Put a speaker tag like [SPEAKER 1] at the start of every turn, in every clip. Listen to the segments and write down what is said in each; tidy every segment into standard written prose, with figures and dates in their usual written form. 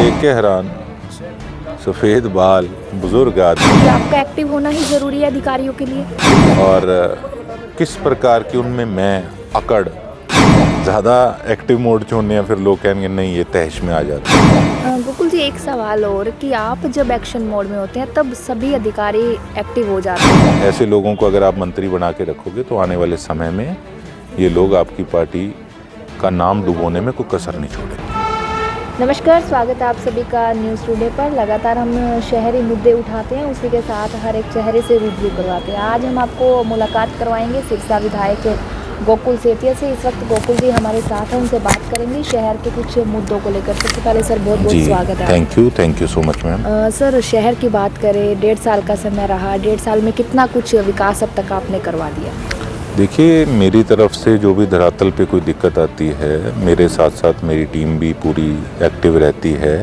[SPEAKER 1] देख के हैरान, सफ़ेद बाल, बुजुर्ग आदमी,
[SPEAKER 2] आपका एक्टिव होना ही ज़रूरी है अधिकारियों के लिए।
[SPEAKER 1] और किस प्रकार की उनमें मैं अकड़ ज़्यादा एक्टिव मोड च होने, फिर लोग कहेंगे नहीं ये तहश में आ जाते हैं।
[SPEAKER 2] गोकुल जी, एक सवाल और कि आप जब एक्शन मोड में होते हैं तब सभी अधिकारी एक्टिव हो जाते हैं।
[SPEAKER 1] ऐसे लोगों को अगर आप मंत्री बना के रखोगे तो आने वाले समय में ये लोग आपकी पार्टी का नाम डुबोने में कोई कसर नहीं छोड़ेंगे।
[SPEAKER 2] नमस्कार, स्वागत है आप सभी का न्यूज़ टुडे पर। लगातार हम शहरी मुद्दे उठाते हैं, उसी के साथ हर एक चेहरे से रिव्यू करवाते हैं। आज हम आपको मुलाकात करवाएंगे सिरसा विधायक गोकुल सेतिया से। इस वक्त गोकुल जी हमारे साथ हैं, उनसे बात करेंगे शहर के कुछ मुद्दों को लेकर। सबसे पहले सर बहुत बहुत स्वागत है।
[SPEAKER 1] Thank you so much ma'am.
[SPEAKER 2] Sir, शहर की बात करें, 1.5 साल का समय रहा, 1.5 साल में कितना कुछ विकास अब तक आपने करवा दिया?
[SPEAKER 1] देखिए, मेरी तरफ से जो भी धरातल पे कोई दिक्कत आती है, मेरे साथ साथ मेरी टीम भी पूरी एक्टिव रहती है।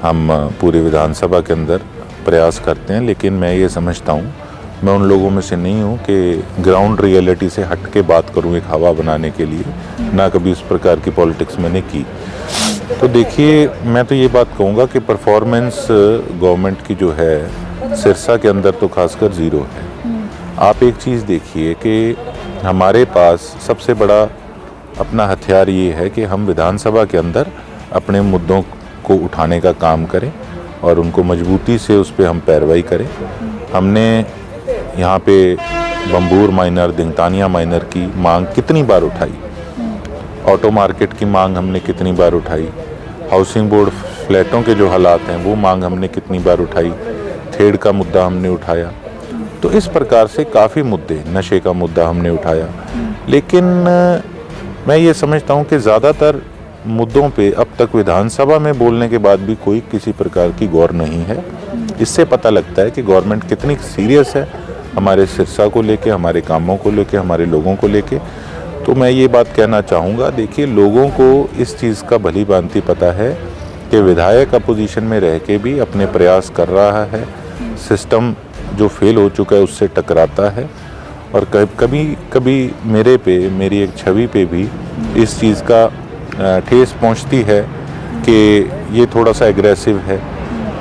[SPEAKER 1] हम पूरे विधानसभा के अंदर प्रयास करते हैं, लेकिन मैं ये समझता हूँ, मैं उन लोगों में से नहीं हूँ कि ग्राउंड रियलिटी से हट के बात करूँ एक हवा बनाने के लिए। ना कभी इस प्रकार की पॉलिटिक्स मैंने की। तो देखिए, मैं तो ये बात कहूँगा कि परफॉर्मेंस गवर्नमेंट की जो है सिरसा के अंदर तो खासकर ज़ीरो है। आप एक चीज़ देखिए कि हमारे पास सबसे बड़ा अपना हथियार ये है कि हम विधानसभा के अंदर अपने मुद्दों को उठाने का काम करें और उनको मजबूती से उस पर हम पैरवाई करें। हमने यहाँ पे बम्बूर माइनर, दिंगतानिया माइनर की मांग कितनी बार उठाई, ऑटो मार्केट की मांग हमने कितनी बार उठाई, हाउसिंग बोर्ड फ्लैटों के जो हालात हैं वो मांग हमने कितनी बार उठाई, थेड़ का मुद्दा हमने उठाया। तो इस प्रकार से काफ़ी मुद्दे, नशे का मुद्दा हमने उठाया। लेकिन मैं ये समझता हूँ कि ज़्यादातर मुद्दों पे अब तक विधानसभा में बोलने के बाद भी कोई किसी प्रकार की गौर नहीं है। इससे पता लगता है कि गवर्नमेंट कितनी सीरियस है हमारे सिरसा को लेके, हमारे कामों को लेके, हमारे लोगों को लेके। तो मैं ये बात कहना चाहूँगा, देखिए, लोगों को इस चीज़ का भली भांति पता है कि विधायक अपोजिशन में रह के भी अपने प्रयास कर रहा है, सिस्टम जो फेल हो चुका है उससे टकराता है, और कभी कभी मेरे पे, मेरी एक छवि पे भी इस चीज़ का ठेस पहुंचती है कि ये थोड़ा सा एग्रेसिव है।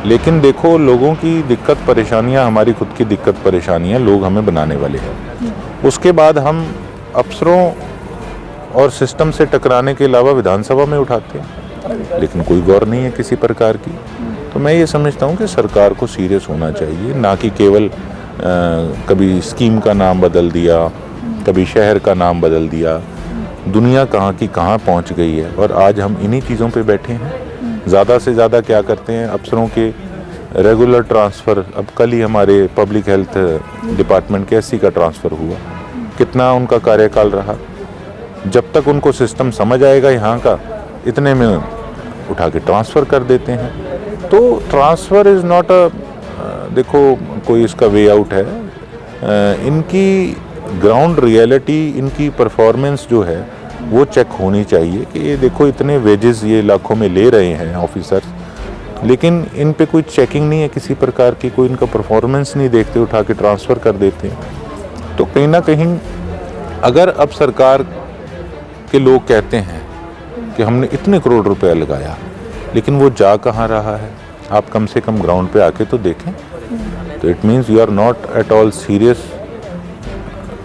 [SPEAKER 1] लेकिन देखो, लोगों की दिक्कत परेशानियां हमारी खुद की दिक्कत परेशानियां लोग हमें बनाने वाले हैं। उसके बाद हम अफसरों और सिस्टम से टकराने के अलावा विधानसभा में उठाते हैं, लेकिन कोई गौर नहीं है किसी प्रकार की। तो मैं ये समझता हूँ कि सरकार को सीरियस होना चाहिए, ना कि केवल कभी स्कीम का नाम बदल दिया, कभी शहर का नाम बदल दिया। दुनिया कहाँ की कहाँ पहुँच गई है और आज हम इन्हीं चीज़ों पे बैठे हैं। ज़्यादा से ज़्यादा क्या करते हैं, अफसरों के रेगुलर ट्रांसफ़र। अब कल ही हमारे पब्लिक हेल्थ डिपार्टमेंट के एससी का ट्रांसफ़र हुआ, कितना उनका कार्यकाल रहा। जब तक उनको सिस्टम समझ आएगा यहाँ का, इतने में उठा के ट्रांसफ़र कर देते हैं। तो ट्रांसफ़र इज़ नॉट देखो कोई इसका वे आउट है। इनकी ग्राउंड रियलिटी, इनकी परफॉर्मेंस जो है वो चेक होनी चाहिए कि ये देखो इतने वेजेस ये लाखों में ले रहे हैं ऑफिसर्स, लेकिन इन पे कोई चेकिंग नहीं है किसी प्रकार की, कोई इनका परफॉर्मेंस नहीं देखते, उठा के ट्रांसफ़र कर देते हैं। तो कहीं ना कहीं अगर अब सरकार के लोग कहते हैं कि हमने इतने करोड़ रुपया लगाया, लेकिन वो जा कहाँ रहा है, आप कम से कम ग्राउंड पे आके तो देखें। तो it means you are not at all serious.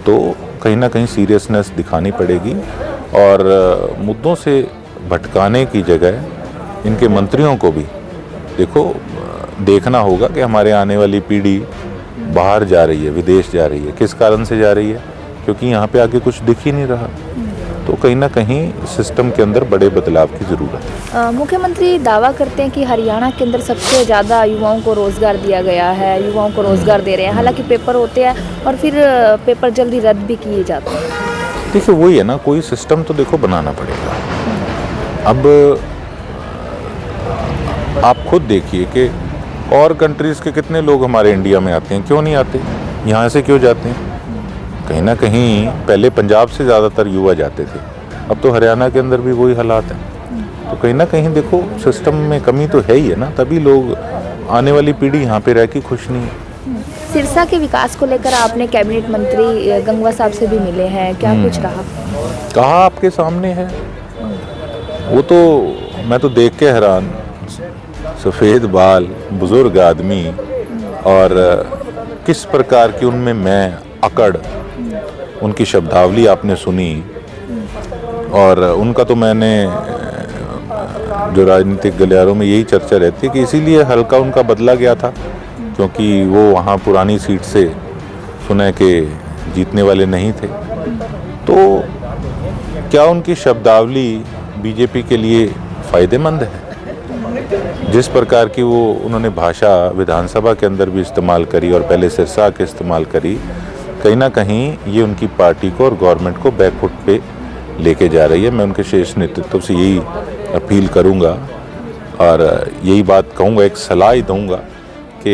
[SPEAKER 1] तो कहीं ना कहीं सीरियसनेस दिखानी पड़ेगी और मुद्दों से भटकाने की जगह इनके मंत्रियों को भी देखो देखना होगा कि हमारे आने वाली पीढ़ी बाहर जा रही है, विदेश जा रही है। किस कारण से जा रही है? क्योंकि यहाँ पे आके कुछ दिख ही नहीं रहा। तो कहीं ना कहीं सिस्टम के अंदर बड़े बदलाव की ज़रूरत है।
[SPEAKER 2] मुख्यमंत्री दावा करते हैं कि हरियाणा के अंदर सबसे ज़्यादा युवाओं को रोज़गार दिया गया है, युवाओं को रोज़गार दे रहे हैं। हालांकि पेपर होते हैं और फिर पेपर जल्दी रद्द भी किए जाते हैं।
[SPEAKER 1] देखिए, वही है ना, कोई सिस्टम तो देखो बनाना पड़ेगा। अब आप खुद देखिए कि और कंट्रीज़ के कितने लोग हमारे इंडिया में आते हैं, क्यों नहीं आते? यहाँ से क्यों जाते हैं? कहीं ना कहीं पहले पंजाब से ज़्यादातर युवा जाते थे, अब तो हरियाणा के अंदर भी वही हालात हैं। तो कहीं ना कहीं देखो सिस्टम में कमी तो है ही है ना, तभी लोग, आने वाली पीढ़ी यहाँ पे रह के खुश नहीं है।
[SPEAKER 2] सिरसा के विकास को लेकर आपने कैबिनेट मंत्री गंगवा साहब से भी मिले हैं, क्या कुछ रहा?
[SPEAKER 1] कहा आपके सामने है, वो तो मैं तो देख के हैरान, सफ़ेद बाल, बुज़ुर्ग आदमी, और किस प्रकार की उनमें मैं अकड़, उनकी शब्दावली आपने सुनी। और उनका तो मैंने जो राजनीतिक गलियारों में यही चर्चा रहती है कि इसीलिए हल्का उनका बदला गया था, क्योंकि वो वहाँ पुरानी सीट से सुना कि जीतने वाले नहीं थे। तो क्या उनकी शब्दावली बीजेपी के लिए फ़ायदेमंद है? जिस प्रकार की वो उन्होंने भाषा विधानसभा के अंदर भी इस्तेमाल करी और पहले सिरसा के इस्तेमाल करी, कहीं ना कहीं ये उनकी पार्टी को और गवर्नमेंट को बैकफुट पे लेके जा रही है। मैं उनके शीर्ष नेतृत्व से यही अपील करूंगा और यही बात कहूंगा, एक सलाह ही दूंगा कि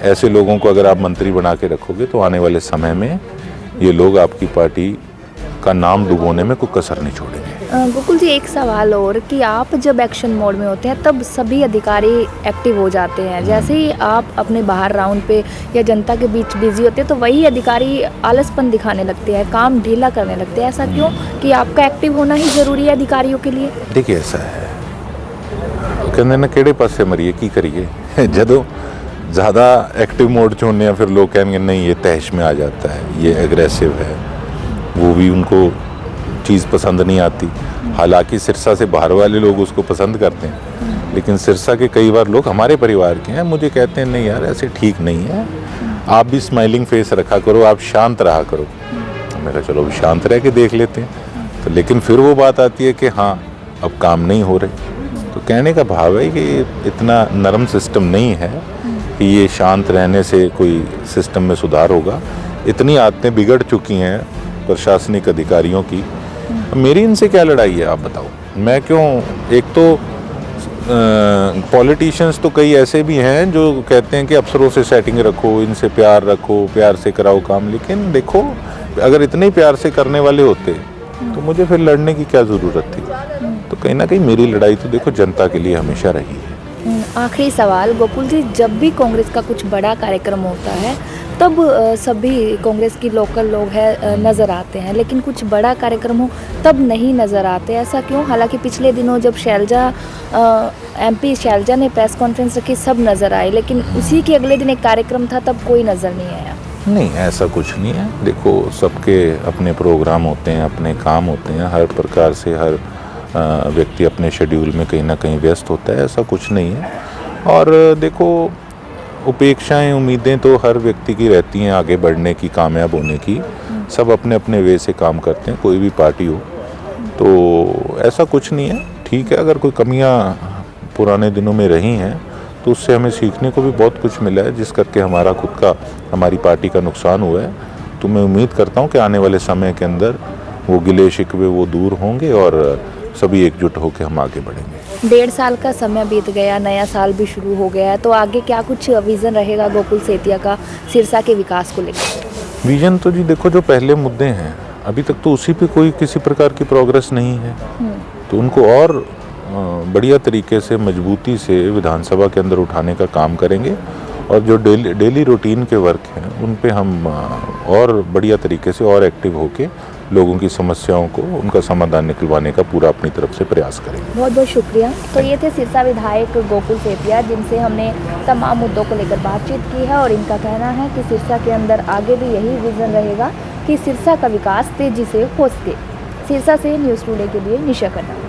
[SPEAKER 1] ऐसे लोगों को अगर आप मंत्री बना के रखोगे तो आने वाले समय में ये लोग आपकी पार्टी का नाम डुबोने में कोई कसर नहीं छोड़ेंगे।
[SPEAKER 2] गोकुल जी, एक सवाल और कि आप जब एक्शन मोड में होते हैं तब सभी अधिकारी एक्टिव हो जाते हैं, जैसे ही आप अपने बाहर राउंड पे या जनता के बीच बिजी होते हैं तो वही अधिकारी आलसपन दिखाने लगते हैं, काम ढीला करने लगते हैं। ऐसा क्यों कि आपका एक्टिव होना ही ज़रूरी है अधिकारियों के लिए?
[SPEAKER 1] देखिए, ऐसा है, कहते ना किहड़े पासे मरीए की करिए। जदों ज़्यादा एक्टिव मोड च होने फिर लोग कहेंगे नहीं ये तहश में आ जाता है, ये एग्रेसिव है, वो भी उनको चीज़ पसंद नहीं आती। हालांकि सिरसा से बाहर वाले लोग उसको पसंद करते हैं, लेकिन सिरसा के कई बार लोग हमारे परिवार के हैं, मुझे कहते हैं नहीं यार ऐसे ठीक नहीं है, आप भी स्माइलिंग फेस रखा करो, आप शांत रहा करो। मैं कहा चलो शांत रह के देख लेते हैं। तो लेकिन फिर वो बात आती है कि हाँ अब काम नहीं हो रहे। तो कहने का भाव है कि इतना नरम सिस्टम नहीं है कि ये शांत रहने से कोई सिस्टम में सुधार होगा। इतनी आदतें बिगड़ चुकी हैं प्रशासनिक अधिकारियों की, मेरी इनसे क्या लड़ाई है आप बताओ? मैं क्यों, एक तो पॉलिटिशियंस तो कई ऐसे भी हैं जो कहते हैं कि अफसरों से सेटिंग रखो, इनसे प्यार रखो, प्यार से कराओ काम। लेकिन देखो अगर इतने प्यार से करने वाले होते तो मुझे फिर लड़ने की क्या ज़रूरत थी? तो कहीं ना कहीं मेरी लड़ाई तो देखो जनता के लिए हमेशा रही है।
[SPEAKER 2] आखिरी सवाल गोकुल जी, जब भी कांग्रेस का कुछ बड़ा कार्यक्रम होता है तब सभी कांग्रेस की लोकल लोग हैं नज़र आते हैं, लेकिन कुछ बड़ा कार्यक्रम हो तब नहीं नज़र आते। ऐसा क्यों? हालांकि पिछले दिनों जब एमपी शैलजा ने प्रेस कॉन्फ्रेंस रखी सब नज़र आए, लेकिन उसी के अगले दिन एक कार्यक्रम था तब कोई नज़र नहीं आया।
[SPEAKER 1] नहीं, ऐसा कुछ नहीं है। देखो सबके अपने प्रोग्राम होते हैं, अपने काम होते हैं, हर प्रकार से हर व्यक्ति अपने शेड्यूल में कहीं ना कहीं व्यस्त होता है, ऐसा कुछ नहीं है। और देखो उपेक्षाएं उम्मीदें तो हर व्यक्ति की रहती हैं आगे बढ़ने की, कामयाब होने की। सब अपने अपने वे से काम करते हैं, कोई भी पार्टी हो, तो ऐसा कुछ नहीं है। ठीक है, अगर कोई कमियां पुराने दिनों में रही हैं तो उससे हमें सीखने को भी बहुत कुछ मिला है, जिस करके हमारी पार्टी का नुकसान हुआ है। तो मैं उम्मीद करता हूं कि आने वाले समय के अंदर वो गिले शिकवे वो दूर होंगे और सभी एकजुट होकर हम आगे बढ़ेंगे।
[SPEAKER 2] 1.5 साल का समय बीत गया, नया साल भी शुरू हो गया है, तो आगे क्या कुछ विज़न रहेगा गोकुल सेतिया का सिरसा के विकास को लेकर?
[SPEAKER 1] विजन तो जी देखो, जो पहले मुद्दे हैं अभी तक तो उसी पे कोई किसी प्रकार की प्रोग्रेस नहीं है, तो उनको और बढ़िया तरीके से मजबूती से विधानसभा के अंदर उठाने का काम करेंगे। और जो डेली रूटीन के वर्क हैं उन पे हम और बढ़िया तरीके से और एक्टिव होके लोगों की समस्याओं को, उनका समाधान निकलवाने का पूरा अपनी तरफ से प्रयास करेंगे।
[SPEAKER 2] बहुत बहुत शुक्रिया। तो ये थे सिरसा विधायक गोकुल सेतिया, जिनसे हमने तमाम मुद्दों को लेकर बातचीत की है और इनका कहना है कि सिरसा के अंदर आगे भी यही विज़न रहेगा कि सिरसा का विकास तेजी से हो सके। सिरसा से न्यूज़ टुडे के लिए निशा खन्ना।